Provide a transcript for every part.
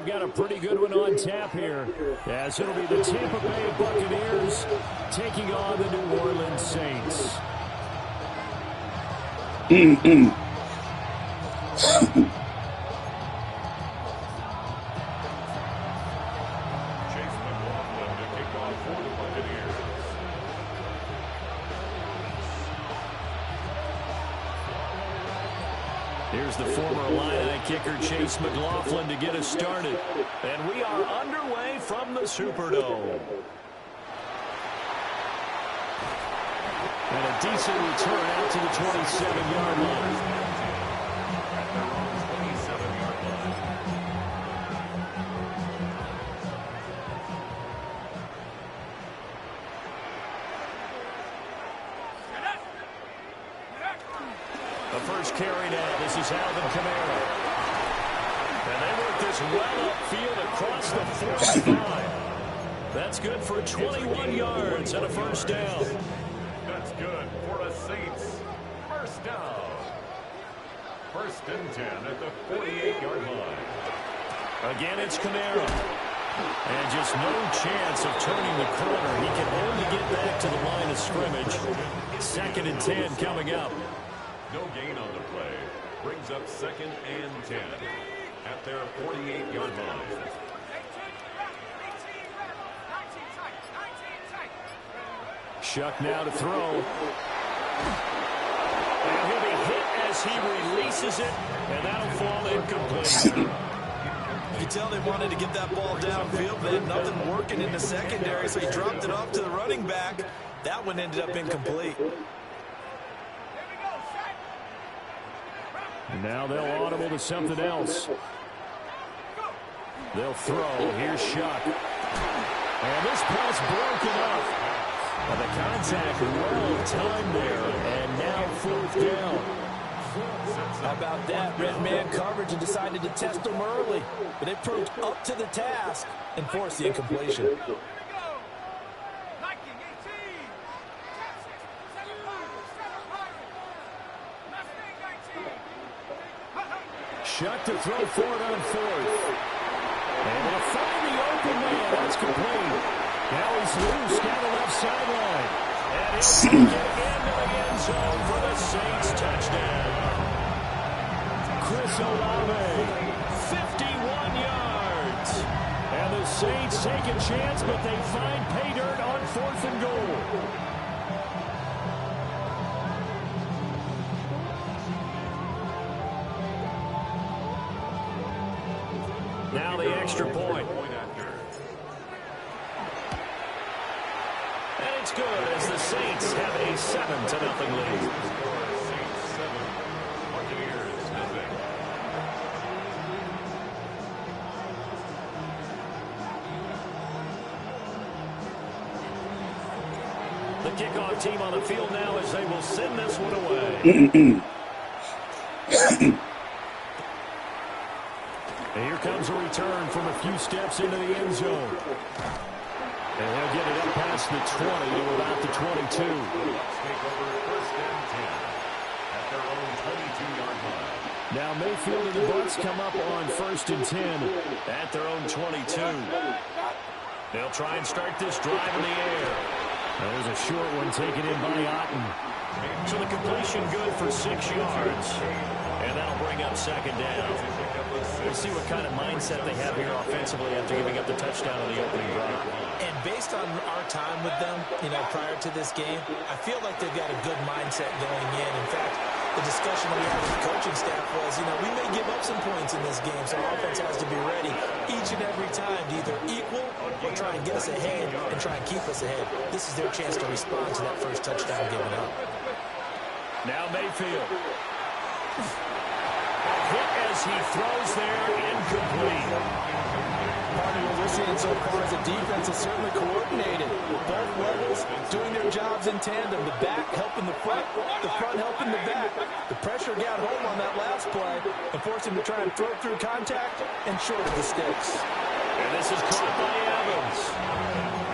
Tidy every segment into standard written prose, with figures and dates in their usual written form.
we've got a pretty good one on tap here, as it'll be the Tampa Bay Buccaneers taking on the New Orleans Saints. Here's the former Illini kicker, Chase McLaughlin, to get us started. And we are underway from the Superdome. And a decent return out to the 27-yard line. The first carry now. This is Alvin Kamara. And they work this well upfield across the 45. That's good for 21 yards and a first down. That's good for a Saints first down. First and 10 at the 48-yard line. Again, it's Kamara. And just no chance of turning the corner. He can only get back to the line of scrimmage. Second and 10 coming up. No gain on the play. Brings up second and 10 at their 48-yard line. Shuck now to throw. And he'll be hit as he releases it, and that'll fall incomplete. You can tell they wanted to get that ball downfield. They had nothing working in the secondary, so he dropped it off to the running back. That one ended up incomplete. Now they'll audible to something else. They'll throw. Here's Shuck. And this pass broken up. And the contact well timed there. And now fourth down. How about that? Red man coverage and decided to test them early. But they proved up to the task and forced the incompletion. Shuck to throw forward on fourth. And they'll find the open man. That's complete. Now he's loose down the left sideline. And he'll take it again to the end zone for the Saints touchdown. Chris Olave, 51 yards. And the Saints take a chance, but they find pay dirt on fourth and goal. Now the extra point. And it's good as the Saints have a 7-0 lead. The kickoff team on the field now as they will send this one away. And here comes a return from a few steps into the end zone. And he'll get it up past the 20 to about the 22. Take over first and 10 at their own 22-yard line. Now Mayfield and the Bucs come up on first and 10 at their own 22. They'll try and start this drive in the air. There's a short one taken in by Otten. So the completion good for 6 yards. And that'll bring up second down. We'll see what kind of mindset they have here offensively after giving up the touchdown on the opening drive. And based on our time with them, prior to this game, I feel like they've got a good mindset going in. In fact, the discussion we had with the coaching staff was, we may give up some points in this game, so our offense has to be ready each and every time to either equal or try and get us ahead and try and keep us ahead. This is their chance to respond to that first touchdown given up. Now Mayfield. Hit as he throws there, incomplete. Part of what we're seeing so far is the defense is certainly coordinated. Both levels doing their jobs in tandem. The back helping the front helping the back. The pressure got home on that last play and forced him to try and throw through contact and short of the sticks. And this is caught by Evans.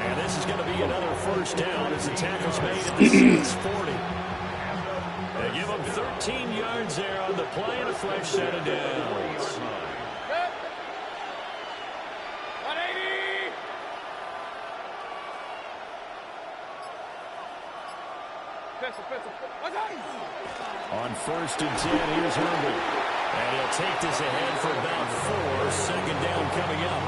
And this is going to be another first down as the tackle's made at the 6-40. They give him 13 yards there on the play and a fresh set of downs. On 1st and 10, here's Herbert. And he'll take this ahead for about 4. Second down coming up.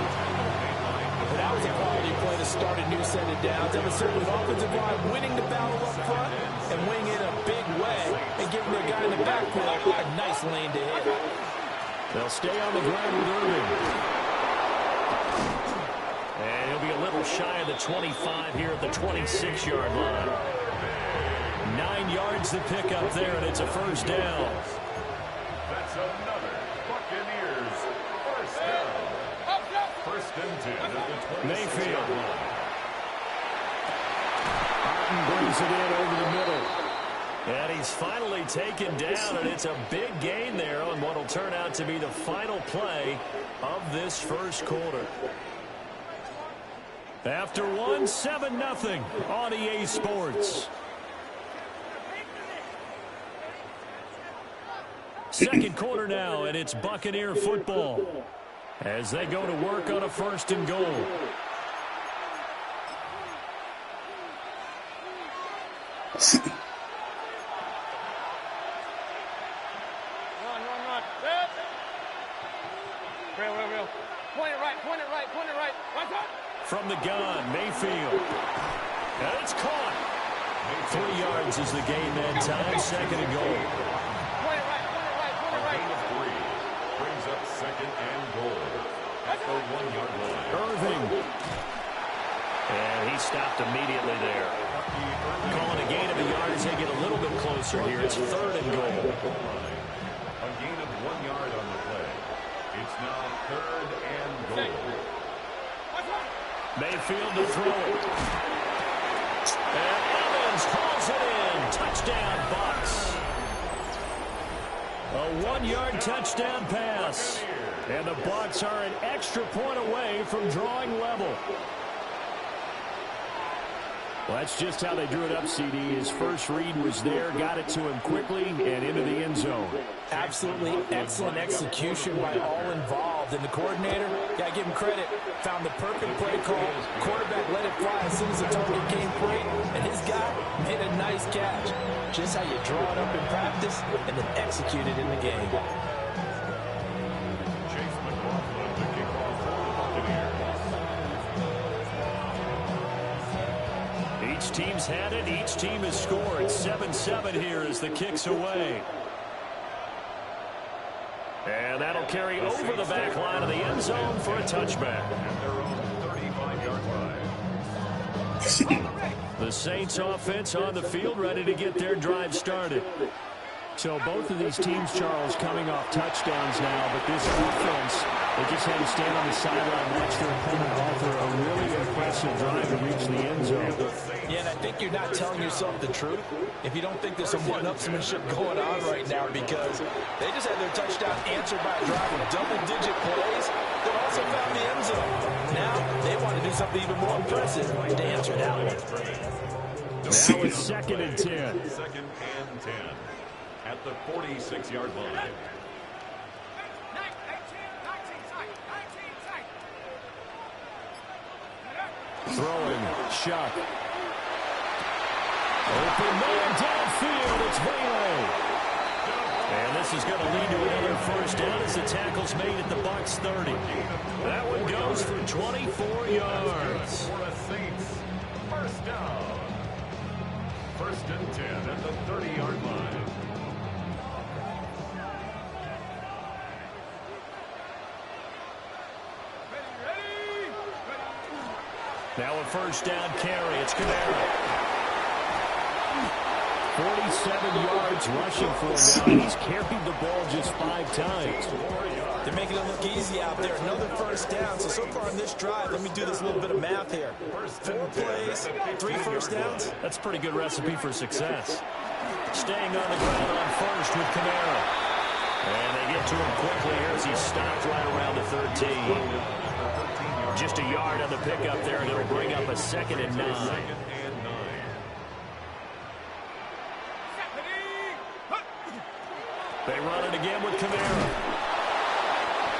That was a quality play to start a new set of downs. Demonstrating with offensive line winning the battle up front and winning it a big way and giving their guy in the backfield a nice lane to hit. They'll stay on the ground with Irving. And he'll be a little shy of the 25 here at the 26-yard line. 9 yards to pick up there, and it's a first down. That's another Buccaneers first down. First and 10 at the 26 Mayfield. Martin brings it in over the middle. And he's finally taken down, and it's a big gain there on what will turn out to be the final play of this first quarter. After 1, 7-0 on EA Sports. Second quarter now, and it's Buccaneer football as they go to work on a 1st and goal. Run. Real. Point it right. Watch out. From the gun, Mayfield. And it's caught. 3 yards is the gain that time. Second and goal. Point it right. Gain of 3 brings up second and goal at the 1-yard line. Irving. And he stopped immediately there. Calling a gain of a yard as they get a little bit closer here. It's 3rd and goal. A gain of 1 yard on the play. It's now 3rd and goal. Mayfield to throw it. And Evans calls it in. Touchdown, Bucs. A 1-yard touchdown pass. And the Bucs are an extra point away from drawing level. Well, that's just how they drew it up, CD. His first read was there, got it to him quickly, and into the end zone. Absolutely excellent execution by all involved. And the coordinator, got to give him credit, found the perfect play call. Quarterback let it fly as soon as the target came free, and his guy made a nice catch. Just how you draw it up in practice and then execute it in the game. Each team's had it. Each team has scored. 7-7 here as the kick's away. And that'll carry over the back line of the end zone for a touchback. The Saints offense on the field ready to get their drive started. So both of these teams, Charles, coming off touchdowns now, but this offense, they just had to stand on the sideline, watch their opponent offer a really impressive drive to reach the end zone. Yeah, and I think you're not telling yourself the truth if you don't think there's some one-upsmanship going on right now, because they just had their touchdown answered by a drive of double-digit plays that also found the end zone. Now they want to do something even more impressive to answer that one. Now it's 2nd and 10. 2nd and 10 at the 46-yard line. Throwing, Shuck. Open man downfield, it's Bailey. And this is going to lead to another first down as the tackle's made at the Bucs 30. That one goes for 24 yards. For a Saints first down. 1st and 10 at the 30-yard line. Now a first down carry. It's Kamara. 47 yards rushing for him now. He's carried the ball just 5 times. They're making it look easy out there. Another first down. So far on this drive, let me do this little bit of math here. 4 plays, 3 first downs. That's a pretty good recipe for success. Staying on the ground on first with Kamara. And they get to him quickly here as he stopped right around the 13. Just a yard on the pickup there, and it'll bring up a 2nd and 9. They run it again with Kamara.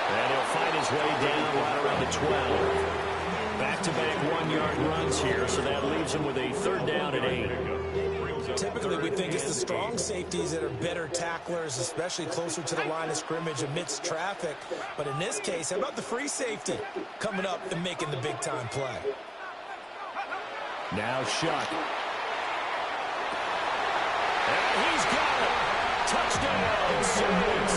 And he'll find his way down right around the 12. Back-to-back one-yard runs here, so that leaves them with a 3rd down and 8. Typically, we think it's the strong safeties that are better tacklers, especially closer to the line of scrimmage amidst traffic. But in this case, how about the free safety coming up and making the big-time play? Now Shuck. And he's got it. Touchdown, Saints.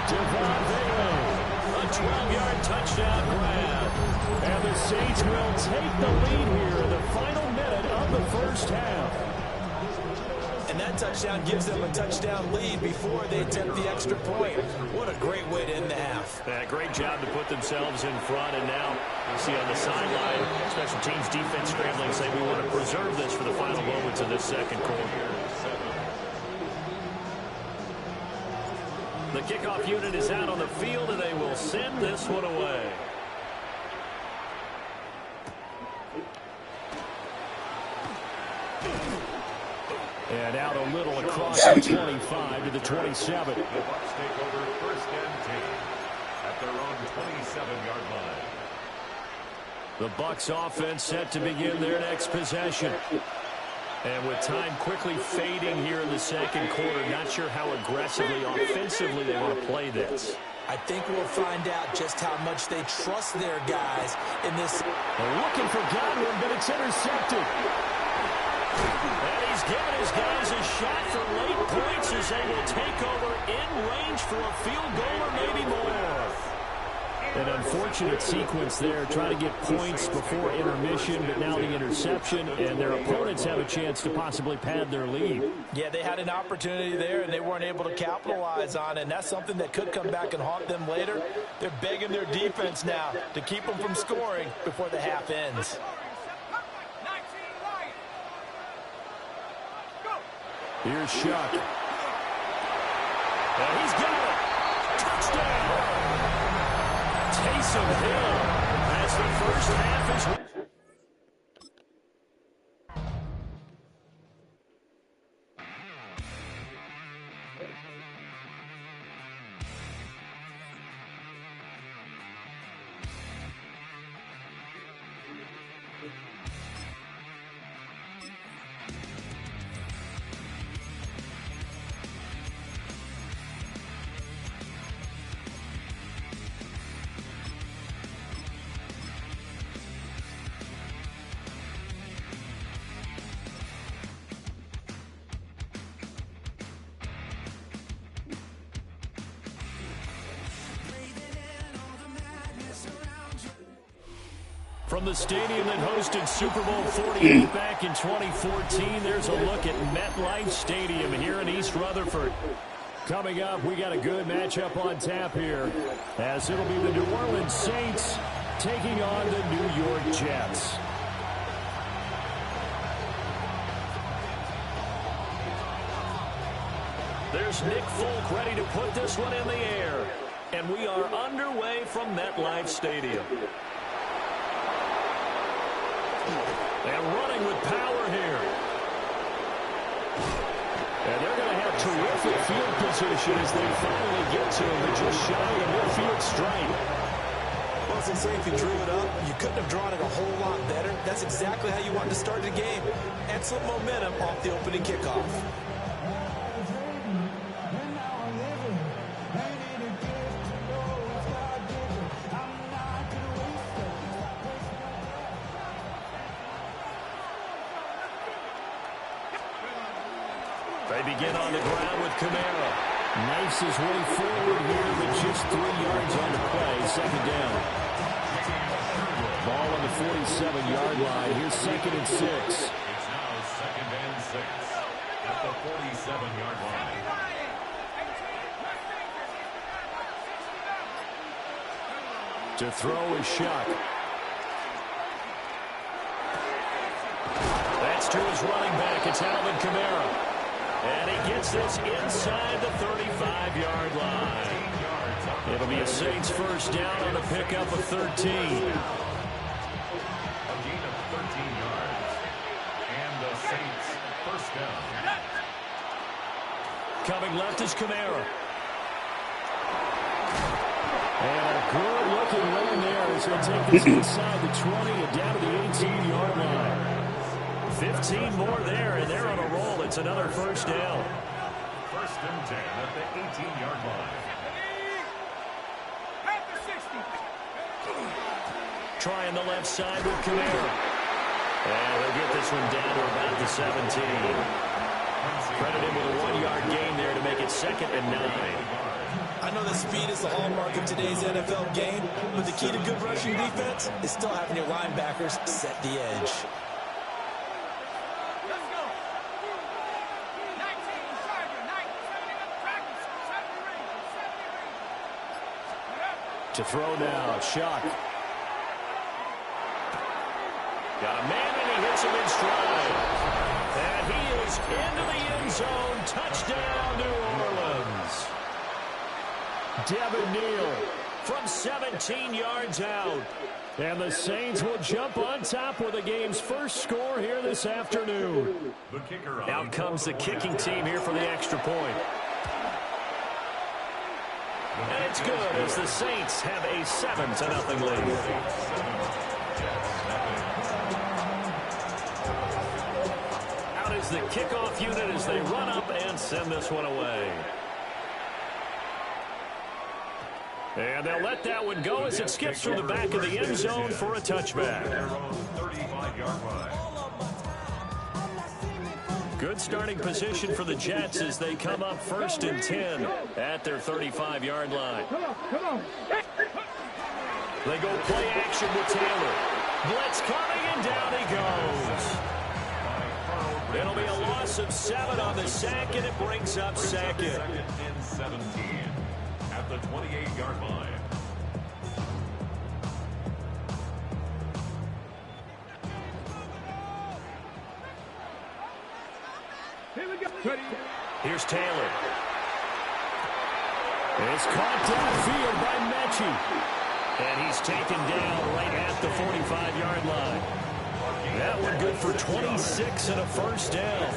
Devon Bailey. A 12-yard touchdown grab. And the Saints will take the lead here in the final minute of the first half. And that touchdown gives them a touchdown lead before they attempt the extra point. What a great way to end the half. Great job to put themselves in front. And now you see on the sideline, special teams defense scrambling, saying we want to preserve this for the final moments of this second quarter. The kickoff unit is out on the field, and they will send this one away. And out a little across the 25 to the 27. The Bucs take over 1st and 10 at their own 27-yard line. The Bucs offense set to begin their next possession. And with time quickly fading here in the second quarter, not sure how aggressively, offensively they want to play this. I think we'll find out just how much they trust their guys in this. They're looking for Godwin, but it's intercepted. And he's given his guys a shot for late points as they will take over in range for a field goal or maybe more. An unfortunate sequence there, trying to get points before intermission, but now the interception, and their opponents have a chance to possibly pad their lead. Yeah, they had an opportunity there, and they weren't able to capitalize on it, and that's something that could come back and haunt them later. They're begging their defense now to keep them from scoring before the half ends. Here's Shuck. And he's got it. Touchdown. Taysom Hill as the first half is. From the stadium that hosted Super Bowl 48 back in 2014, there's a look at MetLife Stadium here in East Rutherford. Coming up, we got a good matchup on tap here, as it'll be the New Orleans Saints taking on the New York Jets. There's Nick Folk ready to put this one in the air, and we are underway from MetLife Stadium. And running with power here. And they're going to have terrific field position as they finally get to him. They're just shy of the midfield stripe. Well, as I say, if you drew it up, you couldn't have drawn it a whole lot better. That's exactly how you wanted to start the game. Excellent momentum off the opening kickoff. They begin on the ground with Kamara. Knifes his way forward here with just 3 yards on the play. 2nd down. Ball on the 47-yard line. Here's 2nd and 6. It's now 2nd and 6 at the 47-yard line. To throw is Shuck. That's to his running back. It's Alvin Kamara. And he gets this inside the 35-yard line. It'll be a Saints first down on the pickup of 13. A gain of 13 yards. And the Saints first down. Coming left is Kamara. And a good-looking run So he'll take this inside the 20 and down to the 18-yard line. 15 more there, and they're on a roll. It's another first down. First and 10 at the 18-yard line. Trying the left side with Kamara. And they'll get this one down to about the 17. Credit him with a 1-yard gain there to make it 2nd and 9. I know that speed is the hallmark of today's NFL game, but the key to good rushing defense is still having your linebackers set the edge. Let's go. 19, to throw now, Shock. Got a man, and he hits him in stride. And he is into the end zone. Touchdown, New Orleans. Devin Neal from 17 yards out. And the Saints will jump on top with the game's first score here this afternoon. Out comes the kicking team here for the extra point. And it's good as the Saints have a 7-0 lead. Out is the kickoff unit as they run up and send this one away. And they'll let that one go as it skips through the back of the end zone for a touchback. Good starting position for the Jets as they come up 1st and 10 at their 35-yard line. They go play action with Taylor. Blitz coming, and down he goes. It'll be a loss of 7 on the sack, and it brings up 2nd. 2nd and 17 at the 28-yard line. Here's Taylor. It's caught downfield by Mechie. And he's taken down right at the 45-yard line. That one good for 26 and a first down.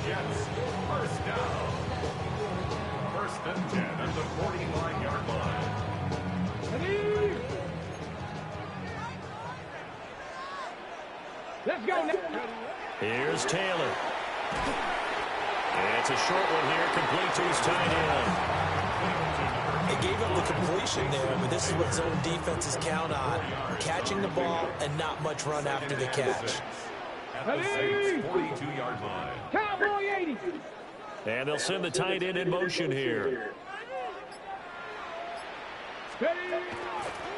Jets, first down. 1st and 10 at the 49-yard line. Let's go now. Here's Taylor. It's a short one here, complete to his tight end. They gave up the completion there, but this is what zone defenses count on. Catching the ball and not much run after the catch. At the Saints' 42-yard line. Cowboy 80. And they'll send the tight end in motion here.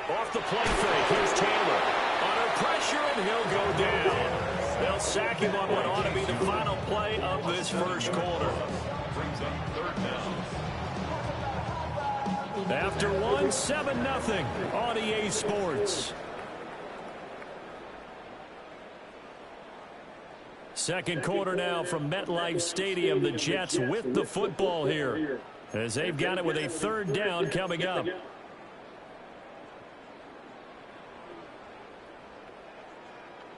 Off the play fake, here's Taylor. Under pressure, and he'll go down. They'll sack him on what ought to be the final play of this first quarter. Brings up 3rd down. After one, 7-0 on EA Sports. Second quarter now from MetLife Stadium. The Jets with the football here as they've got it with a 3rd down coming up.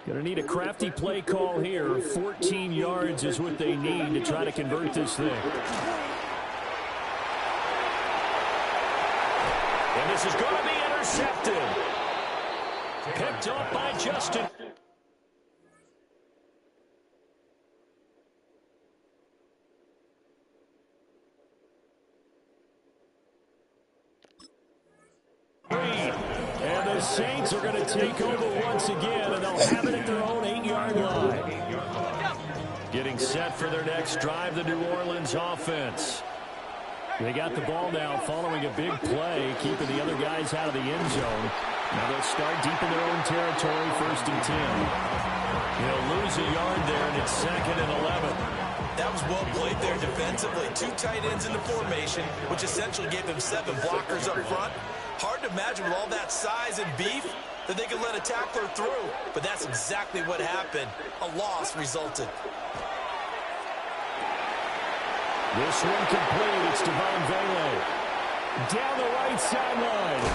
Going to need a crafty play call here. 14 yards is what they need to try to convert this thing. And this is going to be intercepted. Picked up by Justin. And the Saints are going to take over once again, and they'll have it at their own 8-yard line. Getting set for their next drive, the New Orleans offense. They got the ball now following a big play, keeping the other guys out of the end zone. Now they'll start deep in their own territory, 1st and 10. He'll lose a yard there, and it's 2nd and 11. That was well played there defensively. 2 tight ends in the formation, which essentially gave them 7 blockers up front. Hard to imagine with all that size and beef that they could let a tackler through. But that's exactly what happened. A loss resulted. This one complete. It's Devon Vele. Down the right sideline.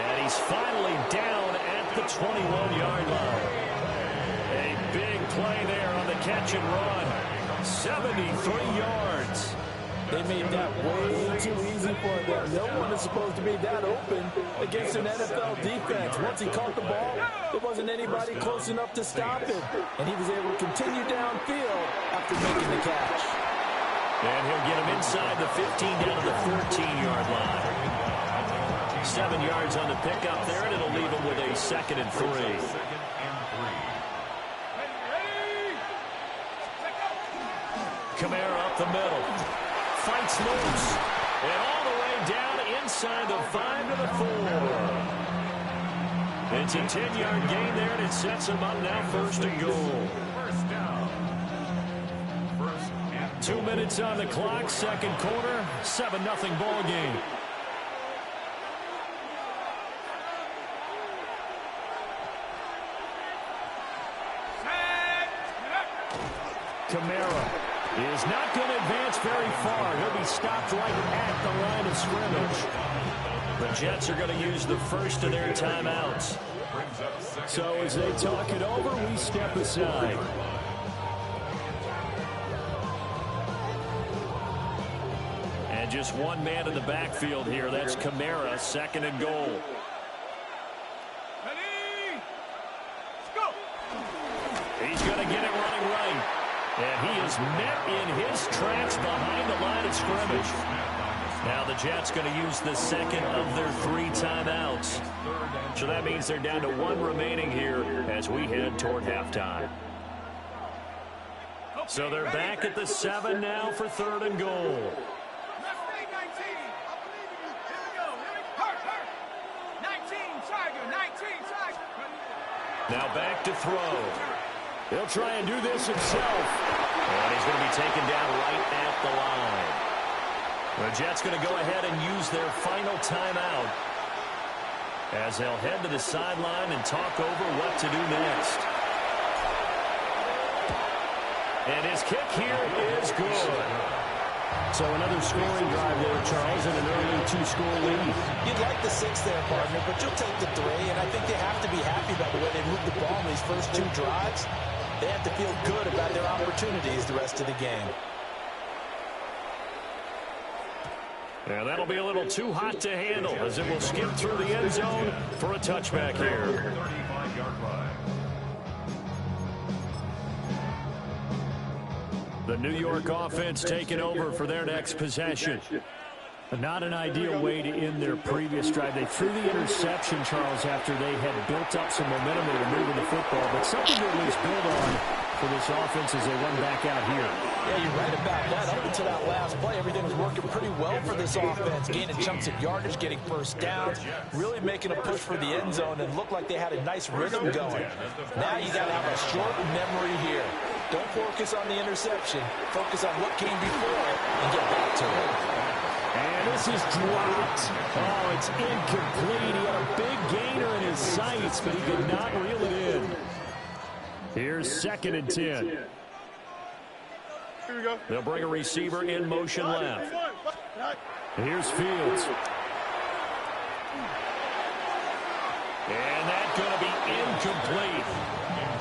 And he's finally down at the 21-yard line. A big play there on the catch and run. 73 yards. They made that way too easy for them. No one is supposed to be that open against an NFL defense. Once he caught the ball, there wasn't anybody close enough to stop him. And he was able to continue downfield after making the catch. And he'll get him inside the 15 down to the 14-yard line. 7 yards on the pickup there, and it'll leave him with a 2nd and 3. Kamara up the middle. Fights loose. And all the way down inside the 5 to the 4. It's a 10-yard gain there, and it sets him up now 1st and goal. 2 minutes on the clock, 2nd quarter, 7-0 ball game. Kamara is not going to advance very far. He'll be stopped right at the line of scrimmage. The Jets are going to use the first of their timeouts. So as they talk it over, we step aside. And just one man in the backfield here. That's Kamara, 2nd and goal. He's going to get it running right. And he is met in his tracks behind the line of scrimmage. Now the Jets going to use the 2nd of their 3 timeouts. So that means they're down to 1 remaining here as we head toward halftime. So they're back at the 7 now for 3rd and goal. Now back to throw. He'll try and do this himself. And he's going to be taken down right at the line. The Jets going to go ahead and use their final timeout as they'll head to the sideline and talk over what to do next. And his kick here is good. So another scoring drive there, Charles, and an early 2-score lead. You'd like the 6 there, partner, but you'll take the 3, and I think they have to be happy about the way they moved the ball in these first 2 drives. They have to feel good about their opportunities the rest of the game. Yeah, that'll be a little too hot to handle as it will skip through the end zone for a touchback here. The New York offense taking over for their next possession. Not an ideal way to end their previous drive. They threw the interception, Charles, after they had built up some momentum. They were moving the football, but something to at least build on for this offense as they run back out here. Yeah, you're right about that. Up until that last play, everything was working pretty well for this offense. Gaining chunks of yardage, getting first downs, really making a push for the end zone, and looked like they had a nice rhythm going. Now you got to have a short memory here. Don't focus on the interception. Focus on what came before and get back to it. And this is dropped. Oh, it's incomplete. He had a big gainer in his sights, but he could not reel it in. Here's 2nd and 10. Here we go. They'll bring a receiver in motion left. Here's Fields. And that's going to be incomplete.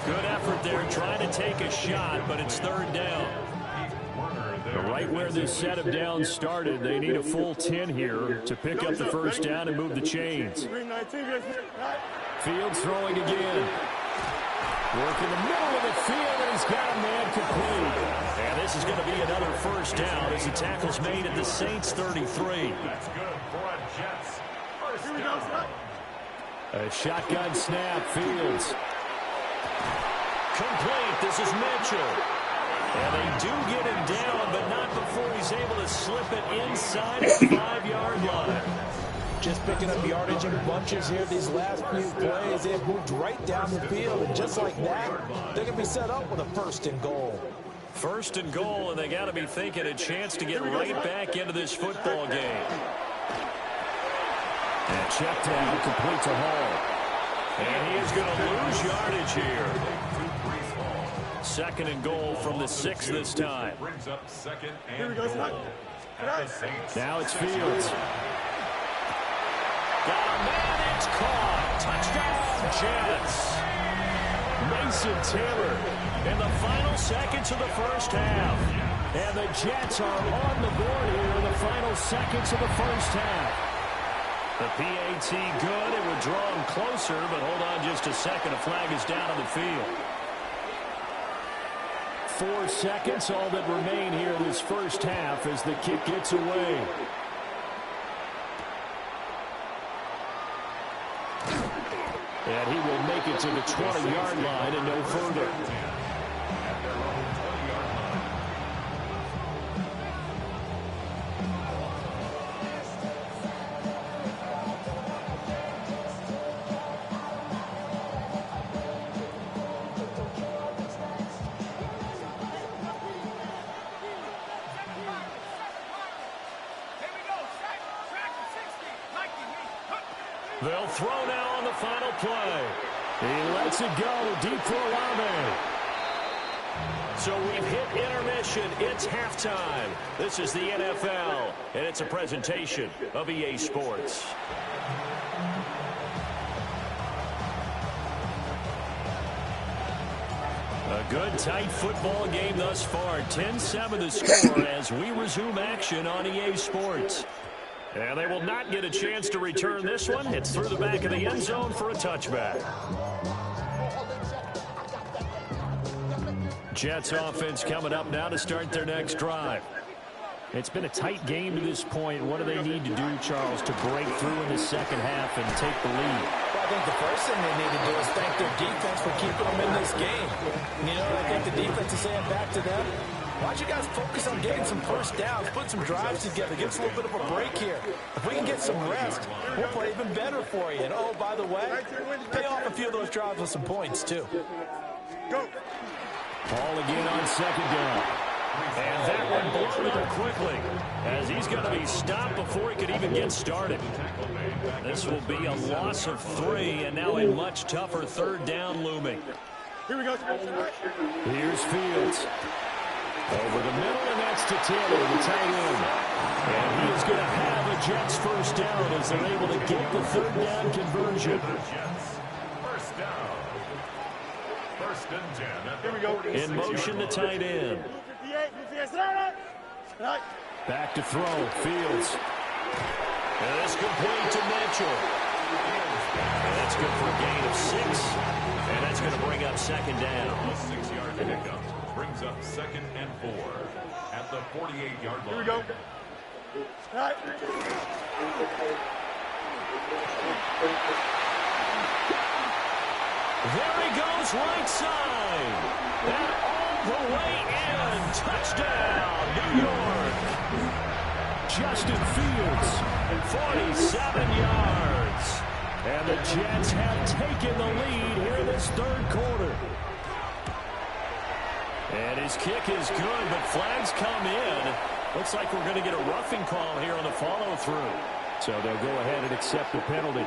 Good effort there trying to take a shot, but it's 3rd down. Right where this set of downs started, they need a full 10 here to pick up the first down and move the chains. Fields throwing again. Work in the middle of the field, and he's got a man complete. And this is going to be another first down as the tackle's made at the Saints' 33. That's good for a Jets. First down. A shotgun snap, Fields. Complete. This is Mitchell. And they do get him down, but not before he's able to slip it inside the 5-yard line. Just picking up yardage in bunches here these last few plays. They've moved right down the field, and just like that, they're going to be set up with a 1st and goal. 1st and goal, and they got to be thinking a chance to get right back into this football game. And check down, complete to Hall. And he is going to lose yardage here. 2nd and goal from the 6 this time. Brings up 2nd and goal. Now it's Fields. Got a man, it's caught. Touchdown, Jets. Mason Taylor in the final seconds of the first half. And the Jets are on the board here in the final seconds of the first half. The PAT good. It would draw them closer, but hold on just a second. A flag is down on the field. 4 seconds, all that remain here in this first half as the kick gets away. And he will make it to the 20-yard line and no further. They'll throw now on the final play. He lets it go deep for Olave. So we've hit intermission. It's halftime. This is the NFL, and it's a presentation of EA Sports. A good, tight football game thus far. 10-7 the score as we resume action on EA Sports. And they will not get a chance to return this one. It's through the back of the end zone for a touchback. Jets offense coming up now to start their next drive. It's been a tight game to this point. What do they need to do, Charles, to break through in the second half and take the lead? Well, I think the first thing they need to do is thank their defense for keeping them in this game. You know, I think the defense is saying back to them, why don't you guys focus on getting some first downs, put some drives together, give us a little bit of a break here. If we can get some rest, we'll play even better for you. And, oh, by the way, pay off a few of those drives with some points, too. Go. Ball again on second down. And that one blown up quickly as he's going to be stopped before he could even get started. This will be a loss of 3, and now a much tougher third down looming. Here we go. Here's Fields. Over the middle, and that's to Taylor, the tight end. And he is going to have a Jets first down as they're able to get the third down conversion. First down. First and 10. Here we go. In motion, the tight end. Back to throw, Fields. And that's complete to Mitchell. And that's good for a gain of 6. And that's going to bring up second down. A 6-yard pickup brings up 2nd and 4 at the 48-yard line. Here we go. There he goes, right side. And all the way in. Touchdown, New York. Justin Fields, 47 yards. And the Jets have taken the lead here in this third quarter. And his kick is good, but flags come in. Looks like we're going to get a roughing call here on the follow-through. So they'll go ahead and accept the penalty.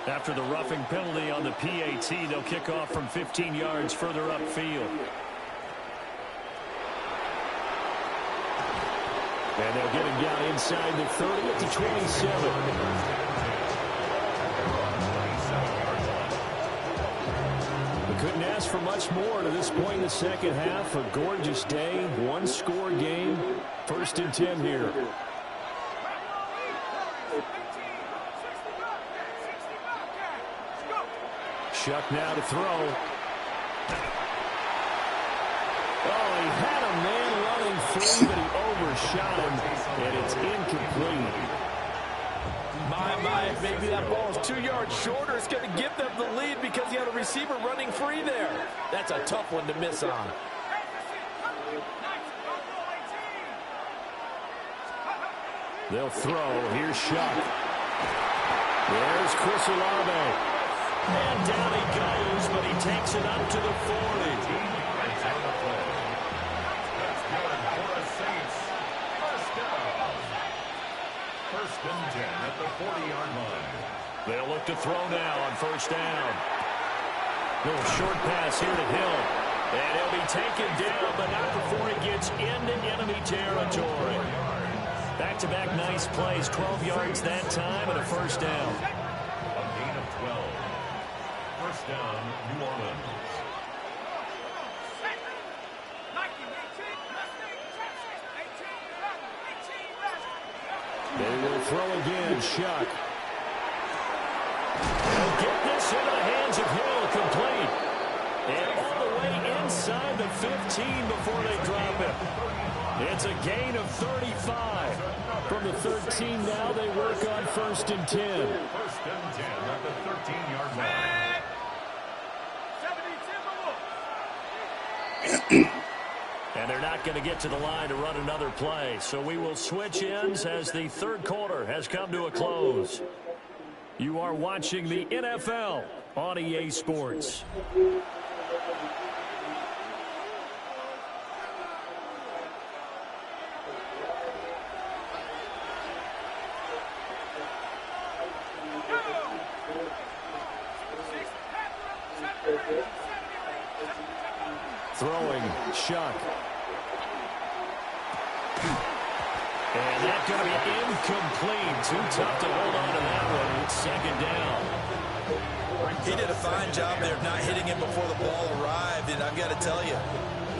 After the roughing penalty on the PAT, they'll kick off from 15 yards further upfield. And they'll get him down inside the 30 at the 27. We couldn't ask for much more to this point in the second half. A gorgeous day, one-score game. 1st and 10 here. Shuck now to throw. Oh, he had a man running free, but he overshot him, and it's incomplete. My, maybe that ball is 2 yards shorter. It's going to give them the lead because he had a receiver running free there. That's a tough one to miss on. They'll throw. Here's Shuck. There's Chris Olave. And down he goes, but he takes it up to the 40. That's good for the Saints. First down. 1st and 10 at the 40-yard line. They'll look to throw now on 1st down. Little short pass here to Hill. And he'll be taken down, but not before he gets into enemy territory. Back-to-back nice plays, 12 yards that time and a first down. A gain of 12. First down, New Orleans. They will throw again. Shuck. They'll get this into the hands of Hill, complete. And all the way inside the 15 before they drop it. It's a gain of 35. From the 13 now, they work on 1st and 10. First and 10 at the 13-yard line. And they're not going to get to the line to run another play. So we will switch ends as the third quarter has come to a close. You are watching the NFL on EA Sports. Throwing, Shuck. And that's going to be incomplete. Too tough to hold on to that one. It's second down. He did a fine job there of not hitting him before the ball arrived, and I've got to tell you,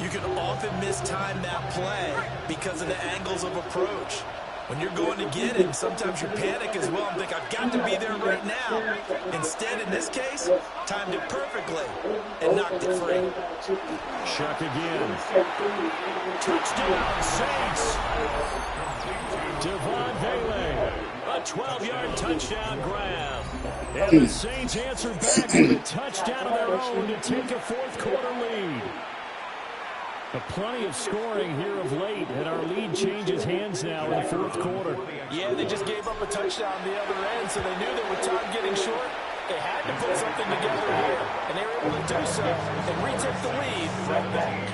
you can often mistime that play because of the angles of approach. When you're going to get him, sometimes you panic as well and think, I've got to be there right now. Instead, in this case, timed it perfectly and knocked it free. Shuck again. Touchdown, Saints. Devon Bailey. A 12-yard touchdown grab. And the Saints answer back with a touchdown of their own to take a fourth-quarter lead. Plenty of scoring here of late, and our lead changes hands now in the fourth quarter. Yeah, they just gave up a touchdown on the other end, so they knew that with time getting short, they had to put something together here, and they were able to do so and retake the lead right back.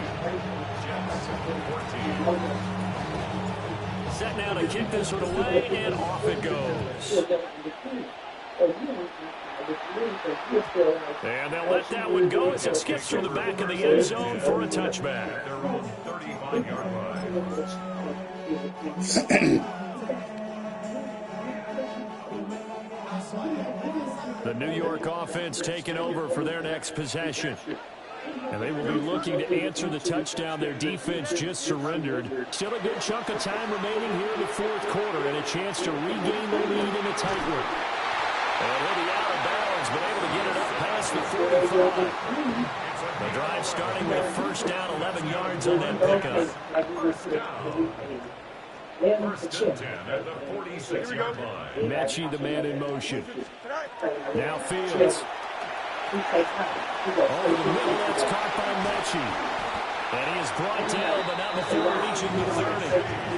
Set now to kick this one away, and off it goes. And they'll let that one go as it skips through the back of the end zone for a touchback. Their own 35-yard line. The New York offense taking over for their next possession. And they will be looking to answer the touchdown their defense just surrendered. Still a good chunk of time remaining here in the fourth quarter and a chance to regain the lead in a tight one. And he'll be out of bounds, but able to get it up past the 45. The drive starting with first down, 11 yards on that pickup. First down. First and 10 at the 46-yard line. Mechie, the man in motion. Now Fields. Over the middle, that's caught by Mechie. And he is brought down, but not before reaching the 30.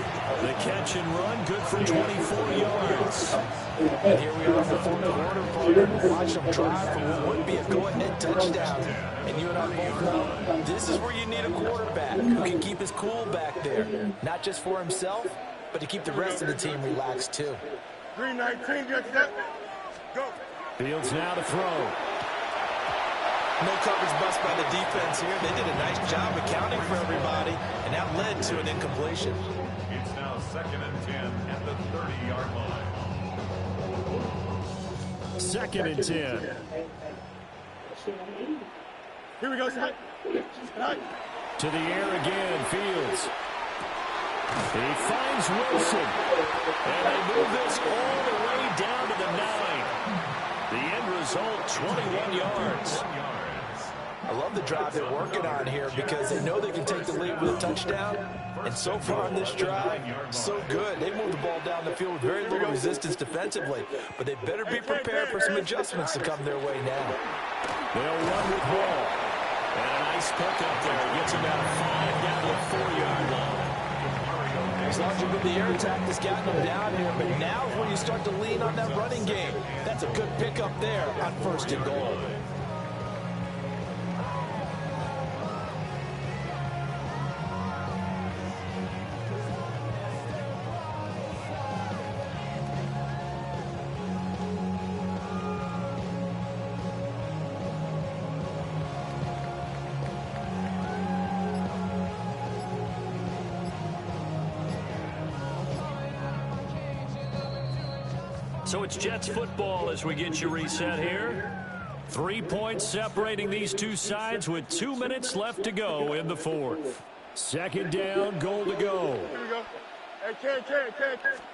The catch and run, good for 24 yards. And here we are in the fourth quarter, partner. Watch them drive for what would be a go-ahead touchdown. And you and I both know, this is where you need a quarterback who can keep his cool back there. Not just for himself, but to keep the rest of the team relaxed, too. 319, get that. Go. Fields now to throw. No coverage bust by the defense here. They did a nice job accounting for everybody, and that led to an incompletion. It's now second and 10 at the 30-yard line. Second and 10. Here we go, Scott. To the air again, Fields. He finds Wilson. And they move this all the way down to the 9. The end result, 21 yards. I love the drive they're working on here because they know they can take the lead with a touchdown. And so far on this drive, so good. They moved the ball down the field with very little resistance defensively. But they better be prepared for some adjustments to come their way now. They'll run with ball. And a nice pickup there. Gets about 5 down to the 4-yard line. As long as you're with the air attack that's gotten them down here. But now is when you start to lean on that running game. That's a good pickup there on first and goal. So it's Jets football as we get you reset here. 3 points separating these two sides with 2 minutes left to go in the fourth. Second down, goal to go. Here we go. Hey, Ken.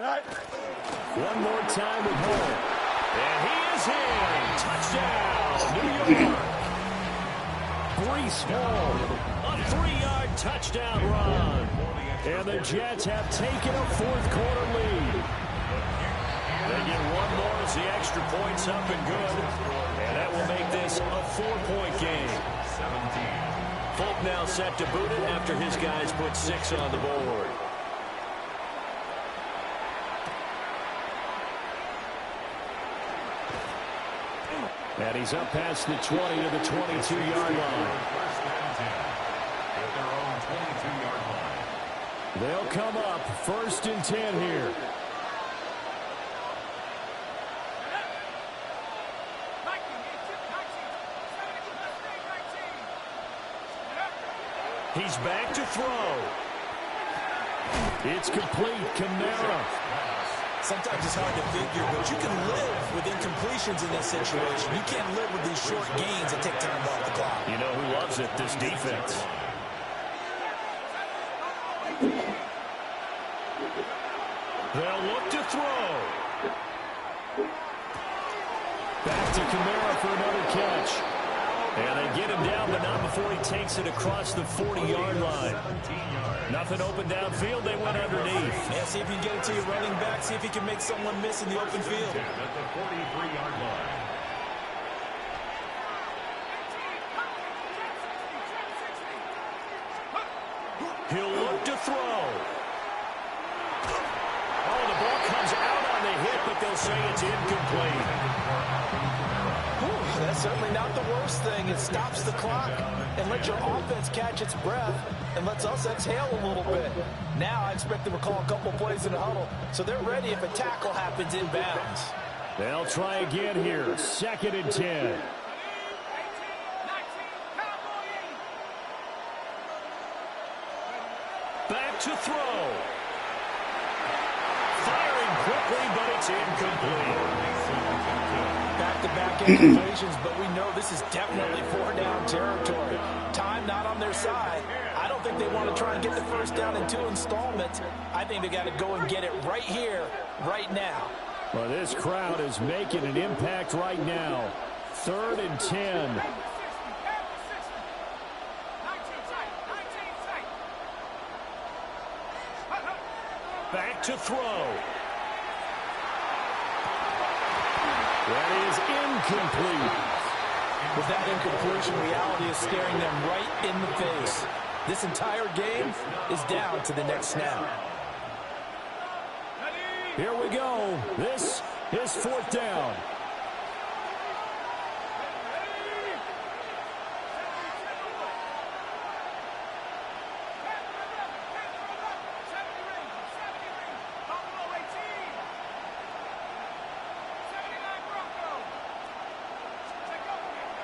Right. One more time with home. And he is in. Touchdown, New York. Breece Hall, a 3-yard touchdown run. And the Jets have taken a fourth-quarter lead. They get one more as the extra point's up and good. And that will make this a 4-point game. 17. Folk now set to boot it after his guys put 6 on the board. And he's up past the 20 to the 22-yard line. They'll come up 1st and 10 here. He's back to throw. It's complete. Kamara. Sometimes it's hard to figure, but you can live with incompletions in this situation. You can't live with these short gains that take time off the clock. You know who loves it? This defense. They'll look to throw. Back to Kamara for another catch. And they get him down, but not before he takes it across the 40-yard line. Nothing open downfield. They went underneath. Yeah, see if you can get it to your running back. See if you can make someone miss in the open field. At the 43-yard line. He'll look to throw. Oh, the ball comes out on the hit, but they'll say it's incomplete. That's certainly not the worst thing. It stops the clock and lets your offense catch its breath and lets us exhale a little bit. Now I expect them to call a couple plays in the huddle, so they're ready if a tackle happens inbounds. They'll try again here. 2nd and 10. Back to throw. Firing quickly, but it's incomplete. Back-to-back incompletions, but we know this is definitely 4-down territory. Time not on their side. I don't think they want to try and get the first down in 2 installments. I think they got to go and get it right here, right now. Well, this crowd is making an impact right now. 3rd and 10. Back to throw. That is incomplete. With that incompletion, reality is staring them right in the face. This entire game is down to the next snap. Here we go. This is 4th down.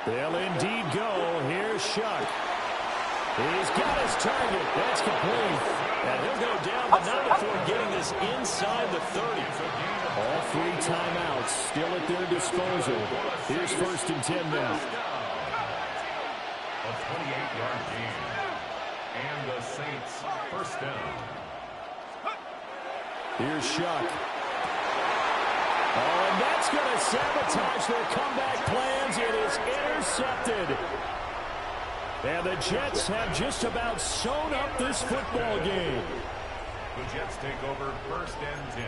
They'll indeed go. Here's Shuck. He's got his target. That's complete. And he'll go down, but not before getting this inside the 30. All 3 timeouts still at their disposal. Here's 1st and 10 now. A 28-yard gain. And the Saints 1st down. Here's Shuck. Oh, and that's going to sabotage their comeback plans. It is intercepted. And the Jets have just about sewn up this football game. The Jets take over 1st and 10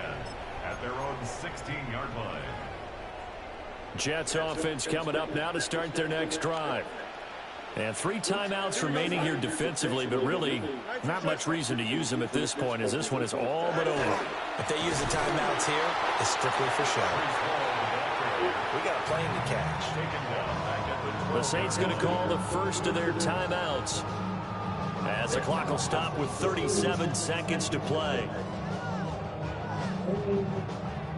at their own 16-yard line. Jets offense coming up now to start their next drive. And 3 timeouts remaining here defensively, but really not much reason to use them at this point, as this one is all but over. If they use the timeouts here, it's strictly for show. We got a plane to catch. The Saints going to call the first of their timeouts, as the clock will stop with 37 seconds to play.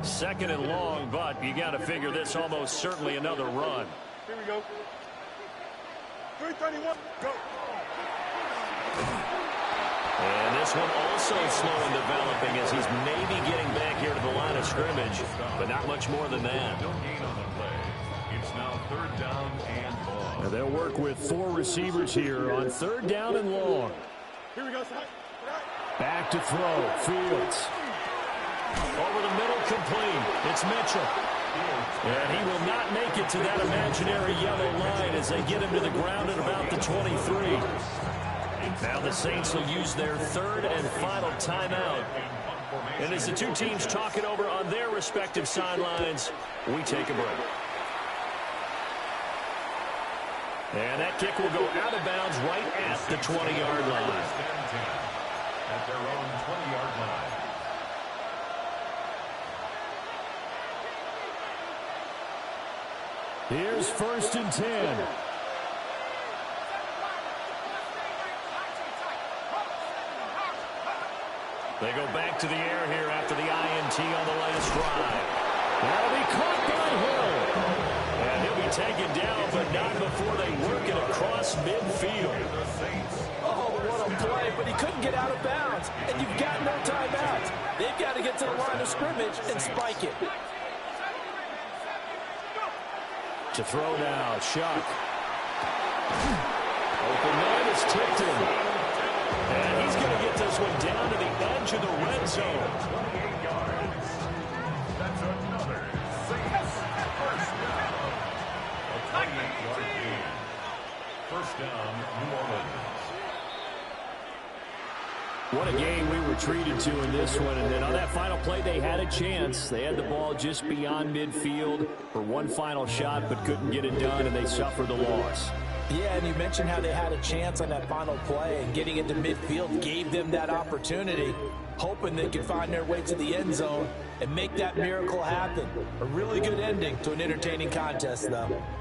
2nd and long, but you got to figure this almost certainly another run. Here we go. 3:31, go. And this This one also slow in developing as he's maybe getting back here to the line of scrimmage, but not much more than that. No gain on the play. It's now 3rd down and long. Now they'll work with 4 receivers here on 3rd down and long. Here we go, son. Back to throw. Fields. Over the middle, complete. It's Mitchell. And he will not make it to that imaginary yellow line as they get him to the ground at about the 23. Now the Saints will use their 3rd and final timeout. And as the two teams talk it over on their respective sidelines, we take a break. And that kick will go out of bounds right at the 20-yard line. At their own 20-yard line. Here's 1st and 10. They go back to the air here after the INT on the last drive. That'll be caught by Hill. And he'll be taken down, but not before they work it across midfield. Oh, what a play, but he couldn't get out of bounds. And you've got no timeouts. They've got to get to the line of scrimmage and spike it. To throw now, Shuck. Open man is tipped in. And he's going to get this one down to the edge of the red zone. 28 yards. That's another Saints first down. A 28-yard gain. First down, New Orleans. What a game we were treated to in this one. And then on that final play, they had a chance. They had the ball just beyond midfield for one final shot, but couldn't get it done, and they suffered the loss. Yeah, and you mentioned how they had a chance on that final play, and getting into midfield gave them that opportunity, hoping they could find their way to the end zone and make that miracle happen. A really good ending to an entertaining contest, though.